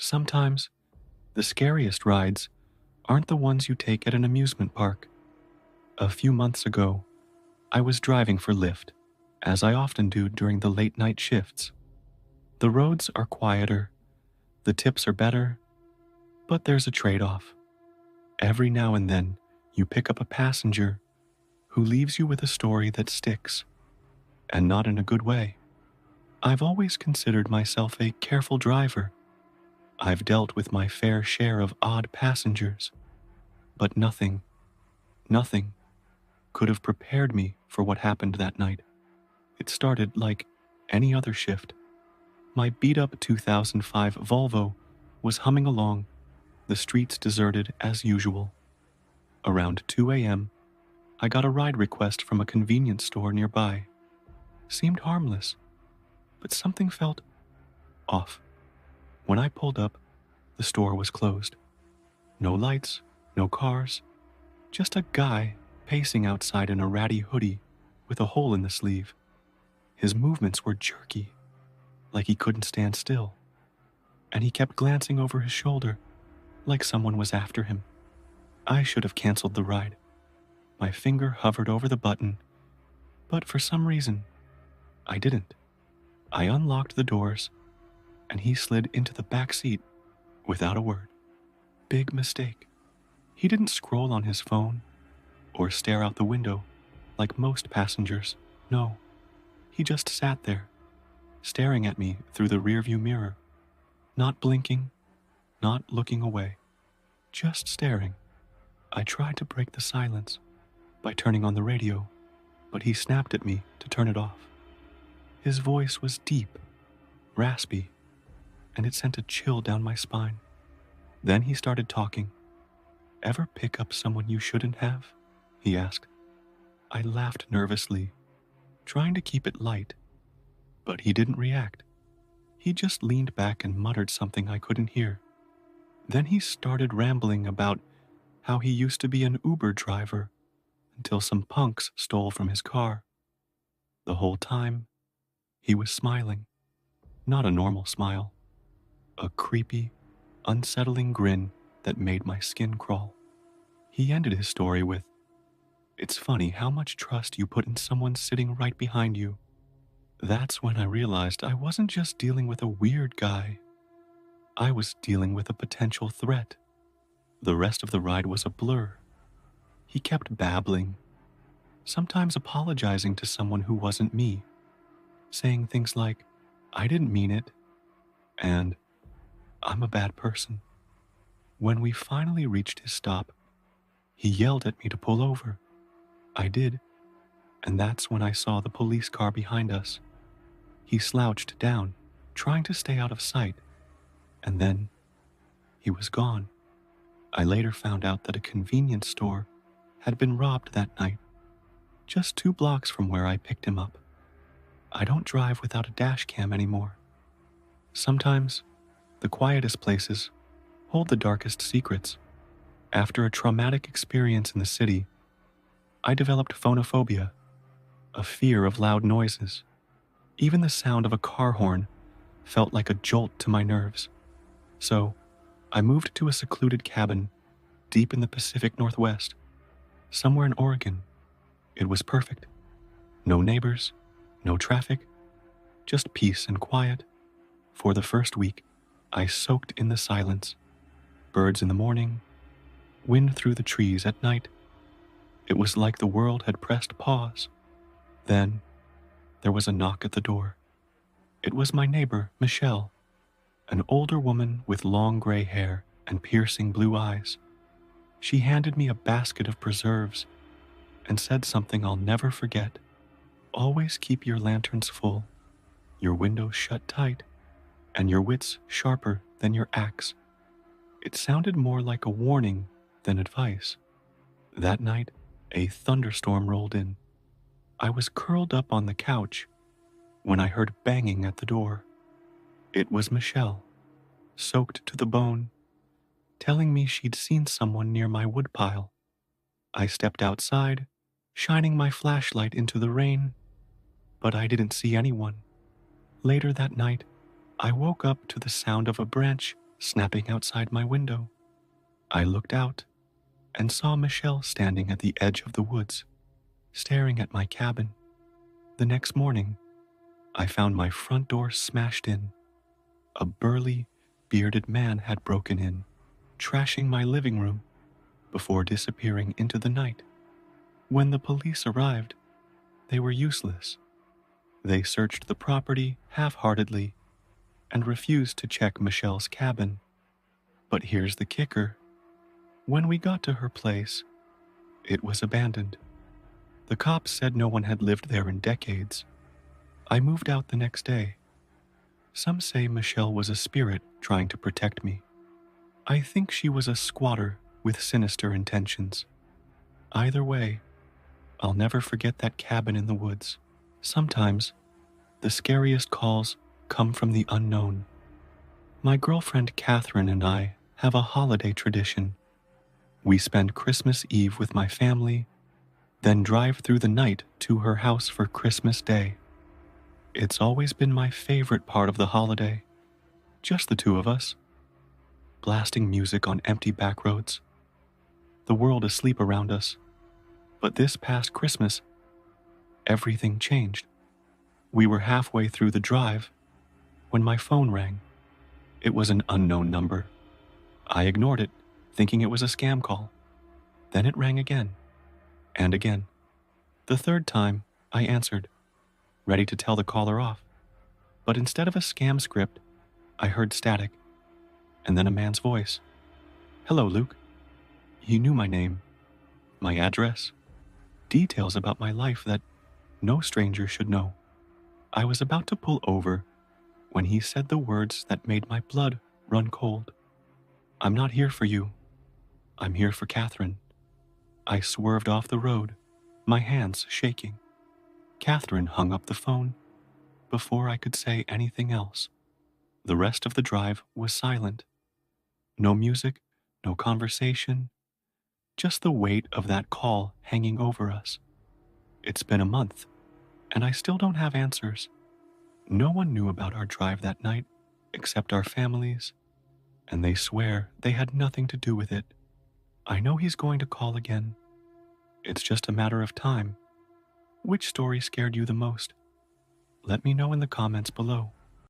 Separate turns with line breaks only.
Sometimes the scariest rides aren't the ones you take at an amusement park. A few months ago, I was driving for Lyft, as I often do during the late night shifts. The roads are quieter, the tips are better, but there's a trade off. Every now and then, you pick up a passenger who leaves you with a story that sticks, and not in a good way. I've always considered myself a careful driver. I've dealt with my fair share of odd passengers, but nothing could have prepared me for what happened that night. It started like any other shift. My beat up 2005 Volvo was humming along, the streets deserted as usual. Around 2 a.m., I got a ride request from a convenience store nearby. Seemed harmless, but something felt off. When I pulled up, the store was closed. No lights, no cars, just a guy pacing outside in a ratty hoodie with a hole in the sleeve. His movements were jerky, like he couldn't stand still, and he kept glancing over his shoulder, like someone was after him. I should have canceled the ride. My finger hovered over the button, but for some reason, I didn't. I unlocked the doors, and he slid into the back seat without a word. Big mistake. He didn't scroll on his phone or stare out the window like most passengers. No, he just sat there, staring at me through the rearview mirror, not blinking, not looking away, just staring. I tried to break the silence by turning on the radio, but he snapped at me to turn it off. His voice was deep, raspy, and it sent a chill down my spine. Then he started talking. "Ever pick up someone you shouldn't have?" he asked. I laughed nervously, trying to keep it light, but he didn't react. He just leaned back and muttered something I couldn't hear. Then he started rambling about how he used to be an Uber driver until some punks stole from his car. The whole time, he was smiling. Not a normal smile. A creepy, unsettling grin that made my skin crawl. He ended his story with, "It's funny how much trust you put in someone sitting right behind you." That's when I realized I wasn't just dealing with a weird guy. I was dealing with a potential threat. The rest of the ride was a blur. He kept babbling, sometimes apologizing to someone who wasn't me, saying things like, "I didn't mean it," and "I'm a bad person." When we finally reached his stop, he yelled at me to pull over. I did, and that's when I saw the police car behind us. He slouched down, trying to stay out of sight, and then he was gone. I later found out that a convenience store had been robbed that night, just 2 blocks from where I picked him up. I don't drive without a dash cam anymore. Sometimes, the quietest places hold the darkest secrets. After a traumatic experience in the city, I developed phonophobia, a fear of loud noises. Even the sound of a car horn felt like a jolt to my nerves. So, I moved to a secluded cabin deep in the Pacific Northwest, somewhere in Oregon. It was perfect. No neighbors, no traffic, just peace and quiet. For the first week, I soaked in the silence. Birds in the morning, wind through the trees at night. It was like the world had pressed pause. Then, there was a knock at the door. It was my neighbor, Michelle, an older woman with long gray hair and piercing blue eyes. She handed me a basket of preserves and said something I'll never forget. "Always keep your lanterns full, your windows shut tight, and your wits sharper than your axe." It sounded more like a warning than advice. That night, a thunderstorm rolled in. I was curled up on the couch when I heard banging at the door. It was Michelle, soaked to the bone, telling me she'd seen someone near my woodpile. I stepped outside, shining my flashlight into the rain, but I didn't see anyone. Later that night, I woke up to the sound of a branch snapping outside my window. I looked out and saw Michelle standing at the edge of the woods, staring at my cabin. The next morning, I found my front door smashed in. A burly, bearded man had broken in, trashing my living room before disappearing into the night. When the police arrived, they were useless. They searched the property half-heartedly and refused to check Michelle's cabin. But here's the kicker. When we got to her place, it was abandoned. The cops said no one had lived there in decades. I moved out the next day. Some say Michelle was a spirit trying to protect me. I think she was a squatter with sinister intentions. Either way, I'll never forget that cabin in the woods. Sometimes, the scariest calls come from the unknown. My girlfriend Catherine and I have a holiday tradition. We spend Christmas Eve with my family, then drive through the night to her house for Christmas Day. It's always been my favorite part of the holiday. Just the two of us, blasting music on empty back roads. The world asleep around us. But this past Christmas, everything changed. We were halfway through the drive when my phone rang. It was an unknown number. I ignored it, thinking it was a scam call. Then it rang again, and again. The third time, I answered, ready to tell the caller off. But instead of a scam script, I heard static, and then a man's voice. "Hello, Luke." He knew my name, my address, details about my life that no stranger should know. I was about to pull over when he said the words that made my blood run cold. "I'm not here for you. I'm here for Catherine." I swerved off the road, my hands shaking. Catherine hung up the phone before I could say anything else. The rest of the drive was silent. No music, no conversation, just the weight of that call hanging over us. It's been a month, and I still don't have answers. No one knew about our drive that night except our families, and they swear they had nothing to do with it. I know he's going to call again. It's just a matter of time. Which story scared you the most? Let me know in the comments below.